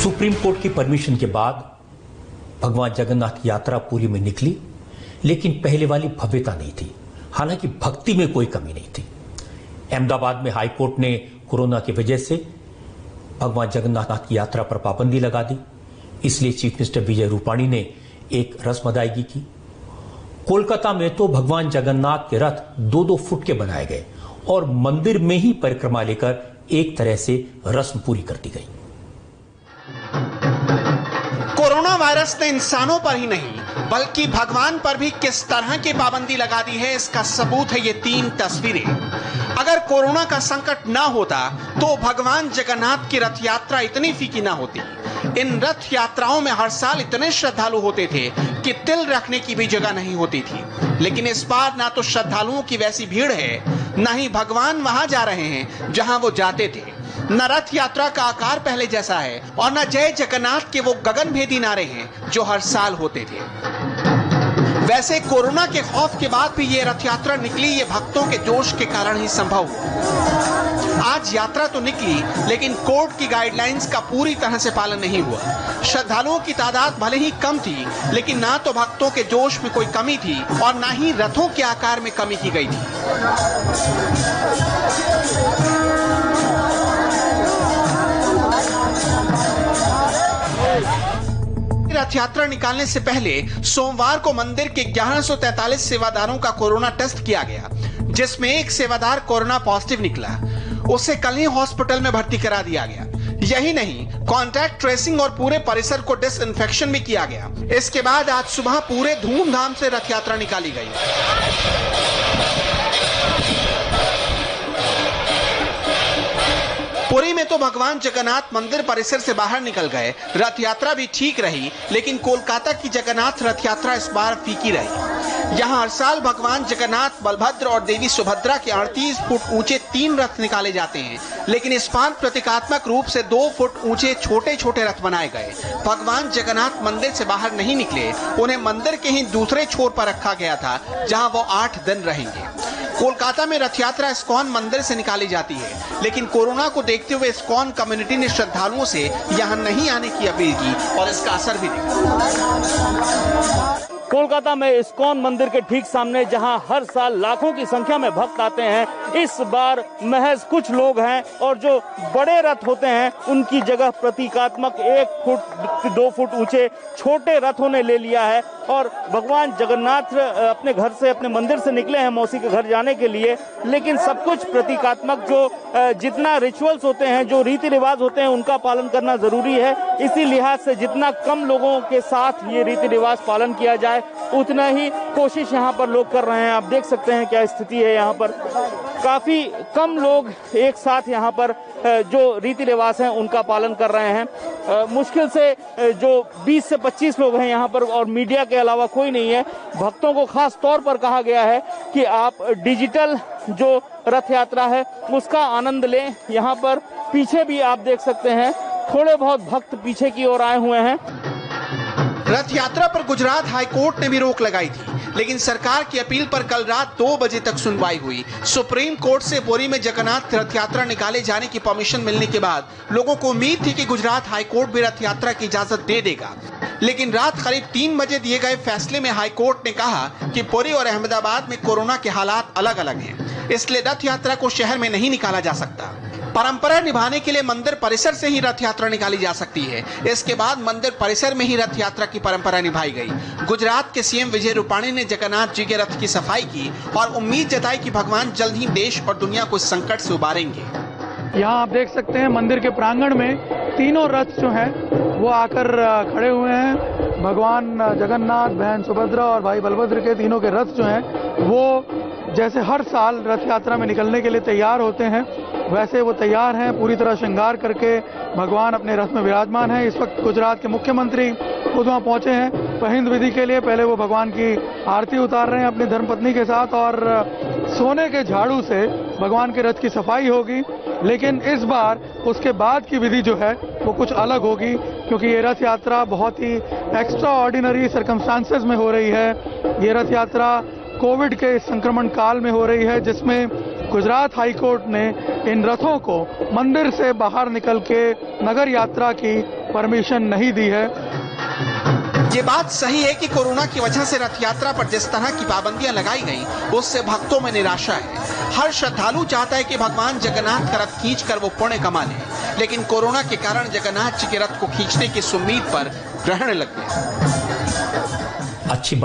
Supreme court की permission के बाद भगवान जगन्नाथ की यात्रा पुरी में निकली, लेकिन पहले वाली भव्यता नहीं थी। हालांकि भक्ति में कोई कमी नहीं थी। अहमदाबाद में हाई कोर्ट ने कोरोना की वजह से भगवान जगन्नाथ की यात्रा पर पाबंदी लगा दी, इसलिए चीफ मिनिस्टर विजय रूपाणी ने एक रस्म अदायगी की। कोलकाता में तो भगवान जगन्नाथ के रथ 2-2 फुट के बनाए गए और मंदिर में ही परिक्रमा लेकर एक तरह से रस्म पूरी कर दी गई। कोरोना वायरस ने इंसानों पर ही नहीं बल्कि भगवान पर भी किस तरह की पाबंदी लगा दी है, इसका सबूत है ये 3 तस्वीरें। अगर कोरोना का संकट ना होता तो भगवान जगन्नाथ की रथ यात्रा इतनी फीकी ना होती। इन रथ यात्राओं में हर साल इतने श्रद्धालु होते थे कि तिल रखने की भी जगह नहीं होती थी। लेकिन इस बार ना तो श्रद्धालुओं की वैसी भीड़ है, न ही भगवान वहां जा रहे हैं जहां वो जाते थे। न रथ यात्रा का आकार पहले जैसा है और न जय जगन्नाथ के वो गगनभेदी नारे हैं जो हर साल होते थे। वैसे कोरोना के खौफ के बाद भी ये रथ यात्रा निकली, ये भक्तों के जोश के कारण ही संभव हुआ। आज यात्रा तो निकली, लेकिन कोर्ट की गाइडलाइंस का पूरी तरह से पालन नहीं हुआ। श्रद्धालुओं की तादाद भले ही कम थी, लेकिन ना तो भक्तों के जोश में कोई कमी थी और ना ही रथों के आकार में कमी की गई थी। रथ यात्रा निकालने से पहले सोमवार को मंदिर के 1143 सेवादारों का कोरोना टेस्ट किया गया, जिसमें एक सेवादार कोरोना पॉजिटिव निकला। उसे कल ही हॉस्पिटल में भर्ती करा दिया गया। यही नहीं, कॉन्टैक्ट ट्रेसिंग और पूरे परिसर को डिसइंफेक्शन भी किया गया। इसके बाद आज सुबह पूरे धूमधाम से रथ यात्रा निकाली गई। पुरी में तो भगवान जगन्नाथ मंदिर परिसर से बाहर निकल गए। रथ यात्रा भी ठीक रही, लेकिन कोलकाता की जगन्नाथ रथ यात्रा इस बार फीकी रही। यहाँ हर साल भगवान जगन्नाथ, बलभद्र और देवी सुभद्रा के 38 फुट ऊंचे 3 रथ निकाले जाते हैं, लेकिन इस बार प्रतीकात्मक रूप से 2 फुट ऊंचे छोटे छोटे रथ बनाए गए। भगवान जगन्नाथ मंदिर से बाहर नहीं निकले, उन्हें मंदिर के ही दूसरे छोर पर रखा गया था, जहाँ वो 8 दिन रहेंगे। कोलकाता में रथ यात्रा इस्कॉन मंदिर से निकाली जाती है, लेकिन कोरोना को देखते हुए इस्कॉन कम्युनिटी ने श्रद्धालुओं से यहां नहीं आने की अपील की और इसका असर भी दिखा। कोलकाता में इस्कॉन मंदिर के ठीक सामने जहां हर साल लाखों की संख्या में भक्त आते हैं, इस बार महज कुछ लोग हैं और जो बड़े रथ होते हैं उनकी जगह प्रतीकात्मक 1 फुट 2 फुट ऊंचे छोटे रथों ने ले लिया है। और भगवान जगन्नाथ अपने घर से, अपने मंदिर से निकले हैं मौसी के घर जाने के लिए, लेकिन सब कुछ प्रतीकात्मक, जो जितना रिचुअल्स होते हैं, जो रीति रिवाज होते हैं, उनका पालन करना जरूरी है। इसी लिहाज से जितना कम लोगों के साथ ये रीति रिवाज पालन किया जाए, उतना ही कोशिश यहाँ पर लोग कर रहे हैं। आप देख सकते हैं क्या स्थिति है। यहाँ पर काफी कम लोग एक साथ यहाँ पर जो रीति रिवाज हैं उनका पालन कर रहे हैं। मुश्किल से जो 20 से 25 लोग हैं यहाँ पर और मीडिया के अलावा कोई नहीं है। भक्तों को खास तौर पर कहा गया है कि आप डिजिटल जो रथ यात्रा है उसका आनंद लें। यहाँ पर पीछे भी आप देख सकते हैं थोड़े बहुत भक्त पीछे की ओर आए हुए हैं। रथ यात्रा पर गुजरात हाई कोर्ट ने भी रोक लगाई थी, लेकिन सरकार की अपील पर कल रात 2 बजे तक सुनवाई हुई। सुप्रीम कोर्ट से पुरी में जगन्नाथ रथ यात्रा निकाले जाने की परमिशन मिलने के बाद लोगों को उम्मीद थी कि गुजरात हाई कोर्ट भी रथ यात्रा की इजाजत दे देगा, लेकिन रात करीब 3 बजे दिए गए फैसले में हाई कोर्ट ने कहा कि पुरी और अहमदाबाद में कोरोना के हालात अलग अलग हैं, इसलिए रथ यात्रा को शहर में नहीं निकाला जा सकता। परंपरा निभाने के लिए मंदिर परिसर से ही रथ यात्रा निकाली जा सकती है। इसके बाद मंदिर परिसर में ही रथ यात्रा की परंपरा निभाई गई। गुजरात के सीएम विजय रूपाणी ने जगन्नाथ जी के रथ की सफाई की और उम्मीद जताई कि भगवान जल्द ही देश और दुनिया को इस संकट से उबारेंगे। यहाँ आप देख सकते हैं मंदिर के प्रांगण में तीनों रथ जो हैं वो आकर खड़े हुए हैं। भगवान जगन्नाथ, बहन सुभद्रा और भाई बलभद्र के तीनों के रथ जो हैं वो जैसे हर साल रथ यात्रा में निकलने के लिए तैयार होते हैं, वैसे वो तैयार हैं। पूरी तरह श्रृंगार करके भगवान अपने रथ में विराजमान हैं। इस वक्त गुजरात के मुख्यमंत्री खुद वहाँ पहुंचे हैं पहिंद विधि के लिए। पहले वो भगवान की आरती उतार रहे हैं अपनी धर्मपत्नी के साथ और सोने के झाड़ू से भगवान के रथ की सफाई होगी। लेकिन इस बार उसके बाद की विधि जो है वो कुछ अलग होगी, क्योंकि ये रथ यात्रा बहुत ही एक्स्ट्रा ऑर्डिनरी सर्कमस्टांसेस में हो रही है। ये रथ यात्रा कोविड के संक्रमण काल में हो रही है, जिसमें गुजरात हाई कोर्ट ने इन रथों को मंदिर से बाहर निकल के नगर यात्रा की परमिशन नहीं दी है। ये बात सही है कि कोरोना की वजह से रथ यात्रा पर जिस तरह की पाबंदियां लगाई गई उससे भक्तों में निराशा है। हर श्रद्धालु चाहता है कि भगवान जगन्नाथ का रथ खींचकर वो पुण्य कमा ले, लेकिन कोरोना के कारण जगन्नाथ जी के रथ को खींचने की उम्मीद पर ग्रहण लग गया। अच्छी बात